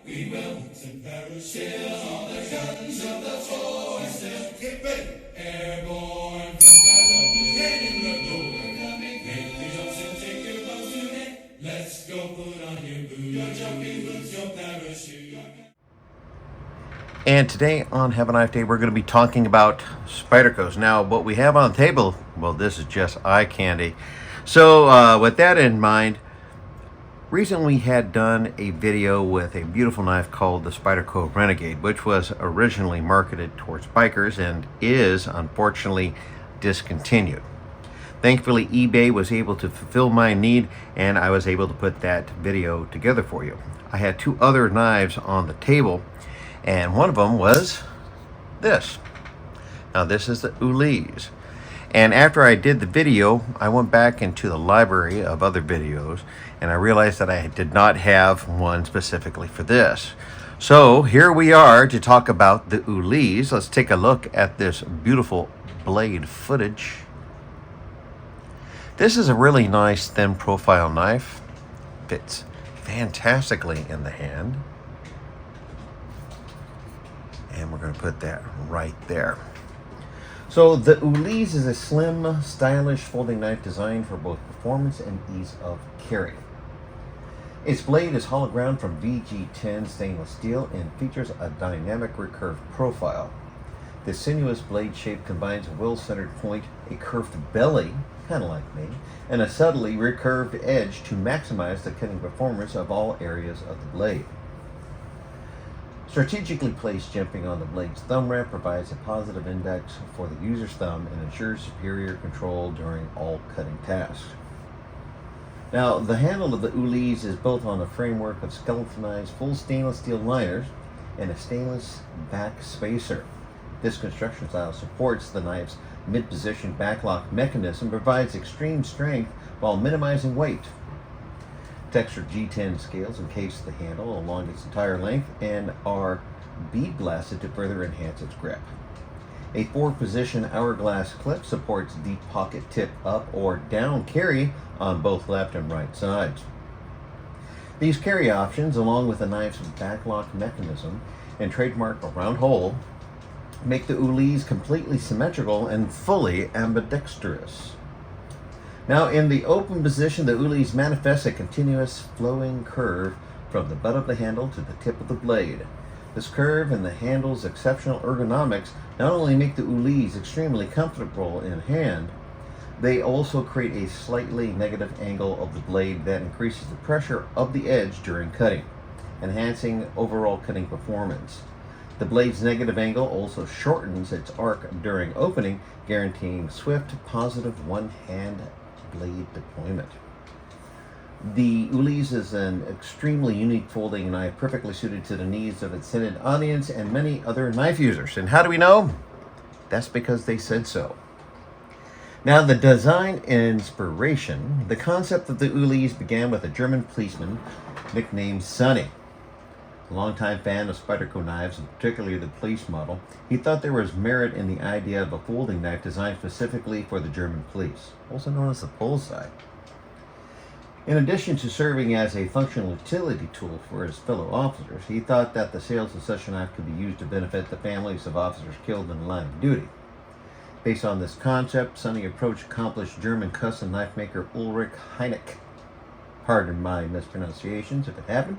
We will parachute on the guns of the force. Get ready. Airborne from skies of blue. Head in the door. Coming. Make the jump and take your clothes today. Let's go put on your boots. Your jumping boots, your parachute. And today on Have a Knife Day, we're going to be talking about Spydercos. Now, what we have on the table, well, this is just eye candy. So, with that in mind, recently had done a video with a beautiful knife called the Spyderco Renegade, which was originally marketed towards bikers and is unfortunately discontinued. Thankfully, eBay was able to fulfill my need, and I was able to put that video together for you. I had two other knives on the table, and one of them was this. Now, this is the ULIZE. And after I did the video, I went back into the library of other videos, and I realized that I did not have one specifically for this. So here we are to talk about the ULIZE. Let's take a look at this beautiful blade footage. This is a really nice thin profile knife. Fits fantastically in the hand. And we're going to put that right there. So the ULIZE is a slim, stylish folding knife designed for both performance and ease of carry. Its blade is hollow ground from VG10 stainless steel and features a dynamic recurved profile. The sinuous blade shape combines a well-centered point, a curved belly, kind of like me, and a subtly recurved edge to maximize the cutting performance of all areas of the blade. Strategically placed jimping on the blade's thumb wrap provides a positive index for the user's thumb and ensures superior control during all cutting tasks. Now, the handle of the ULIZE is built on a framework of skeletonized full stainless steel liners and a stainless back spacer. This construction style supports the knife's mid-position backlock mechanism and provides extreme strength while minimizing weight. Textured G10 scales encase the handle along its entire length and are bead blasted to further enhance its grip. A 4-position hourglass clip supports deep pocket tip up or down carry on both left and right sides. These carry options, along with the knife's backlock mechanism and trademark round hole, make the ULIZE completely symmetrical and fully ambidextrous. Now, in the open position, the ULIZE manifests a continuous flowing curve from the butt of the handle to the tip of the blade. This curve and the handle's exceptional ergonomics not only make the ULIZE extremely comfortable in hand, they also create a slightly negative angle of the blade that increases the pressure of the edge during cutting, enhancing overall cutting performance. The blade's negative angle also shortens its arc during opening, guaranteeing swift, positive one-hand blade deployment. The ULIZE is an extremely unique folding knife, perfectly suited to the needs of its intended audience and many other knife users. And how do we know? That's because they said so. Now, the design inspiration. The concept of the ULIZE began with a German policeman nicknamed Sonny. A longtime fan of Spyderco knives, and particularly the police model, he thought there was merit in the idea of a folding knife designed specifically for the German police, also known as the Polizei. In addition to serving as a functional utility tool for his fellow officers, he thought that the sales of such a knife could be used to benefit the families of officers killed in the line of duty. Based on this concept, Sonny approached accomplished German custom knife maker Ulrich Heineck, pardon my mispronunciations if it happened,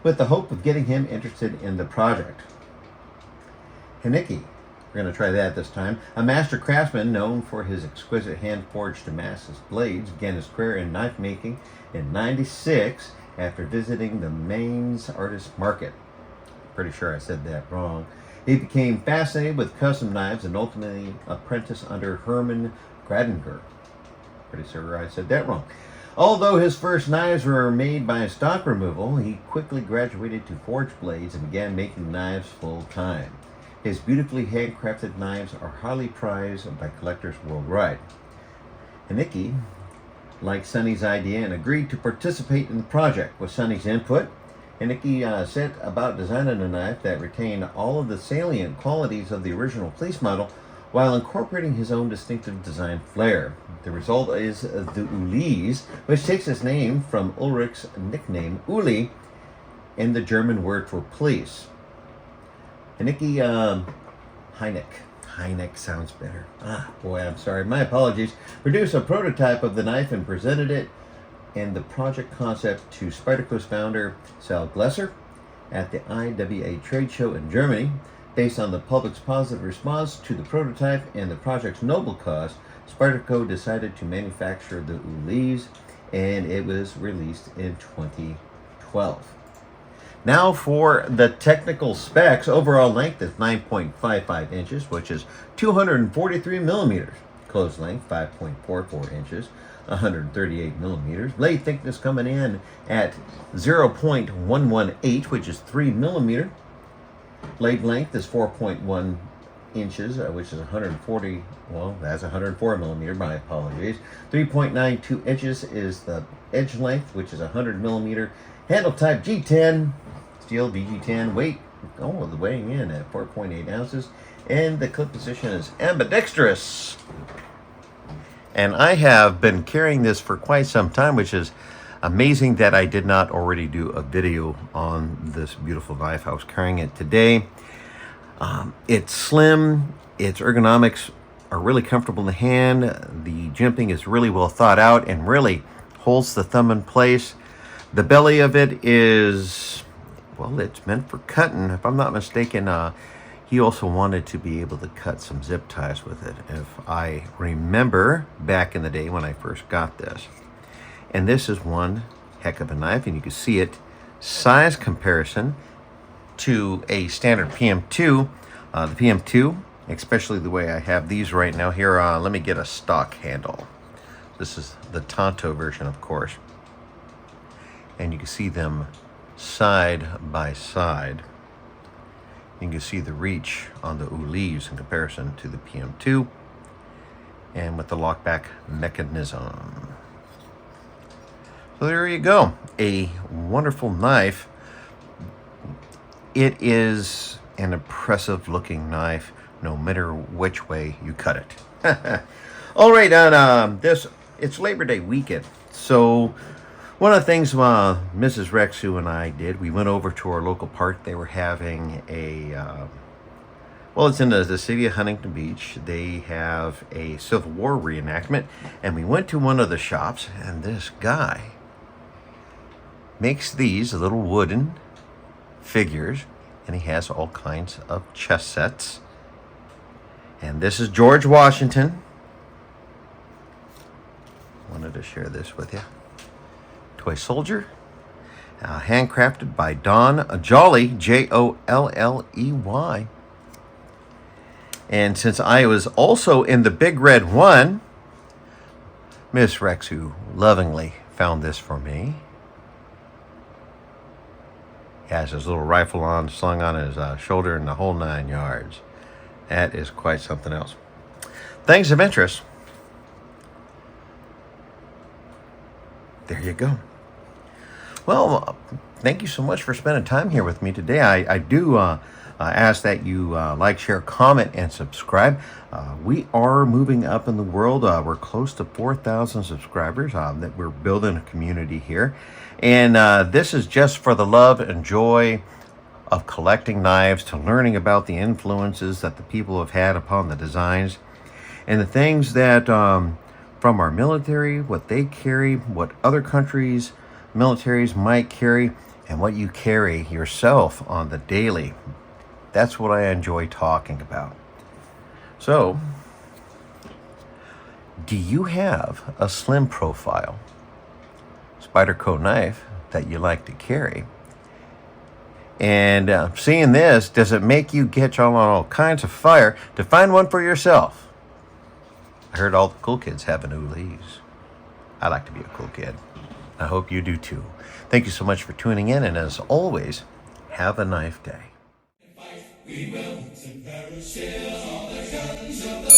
with the hope of getting him interested in the project. Heinicke, we're going to try that this time, a master craftsman known for his exquisite hand-forged Damascus blades, began his career in knife making in '96 after visiting the Mainz Artist Market. Pretty sure I said that wrong. He became fascinated with custom knives and ultimately apprenticed under Hermann Gradinger. Pretty sure I said that wrong. Although his first knives were made by stock removal, he quickly graduated to forged blades and began making knives full-time. His beautifully handcrafted knives are highly prized by collectors worldwide. Heinicke liked Sonny's idea and agreed to participate in the project. With Sonny's input, Heinicke set about designing a knife that retained all of the salient qualities of the original police model while incorporating his own distinctive design flair. The result is the ULIZE, which takes its name from Ulrich's nickname Uli, and the German word for police. Heineck sounds better. Boy, I'm sorry. My apologies. Produced a prototype of the knife and presented it and the project concept to Spyderco's founder, Sal Glesser, at the IWA trade show in Germany. Based on the public's positive response to the prototype and the project's noble cause, Spyderco decided to manufacture the ULIZE, and it was released in 2012. Now for the technical specs. Overall length is 9.55 inches, which is 243 millimeters. Closed length, 5.44 inches, 138 millimeters. Blade thickness coming in at 0.118, which is 3 millimeter. Blade length is 4.1 inches, which is 140, well, that's 104 millimeter, my apologies. 3.92 inches is the edge length, which is 100 millimeter. Handle type G10, steel VG10, weight, the weighing in at 4.8 ounces. And the clip position is ambidextrous. And I have been carrying this for quite some time, which is amazing that I did not already do a video on this beautiful knife. I was carrying it today. It's slim, its ergonomics are really comfortable in the hand, the jimping is really well thought out and really holds the thumb in place. The belly of it is, well, it's meant for cutting. If I'm not mistaken, he also wanted to be able to cut some zip ties with it, if I remember back in the day when I first got this. And this is one heck of a knife, and you can see it size comparison to a standard PM2. The PM2, especially the way I have these right now here, let me get a stock handle. This is the Tonto version, of course. And you can see them side by side. You can see the reach on the ULIZE in comparison to the PM2, and with the lockback mechanism. So there you go, a wonderful knife. It is an impressive looking knife, no matter which way you cut it. All right, on it's Labor Day weekend, so one of the things Mrs. Rexu and I did, we went over to our local park. They were having a, well, it's in the city of Huntington Beach. They have a Civil War reenactment, and we went to one of the shops, and this guy makes these little wooden figures, and he has all kinds of chess sets. And this is George Washington. Wanted to share this with you. Toy soldier, handcrafted by Don Jolley, Jolley. And since I was also in the Big Red One, Miss Rexu lovingly found this for me. He has his little rifle slung on his shoulder and the whole 9 yards. That is quite something else. Things of interest. There you go. Well, thank you so much for spending time here with me today. I do ask that you like, share, comment, and subscribe. We are moving up in the world. We're close to 4,000 subscribers. That we're building a community here. And this is just for the love and joy of collecting knives, to learning about the influences that the people have had upon the designs, and the things that from our military, what they carry, what other countries' militaries might carry, and what you carry yourself on the daily. That's what I enjoy talking about. So, do you have a slim profile Spyderco knife that you like to carry? And seeing this, does it make you get on all kinds of fire to find one for yourself? I heard all the cool kids have an ULIZE. I like to be a cool kid. I hope you do too. Thank you so much for tuning in, and as always, have a knife day. We will, and perish all the guns of the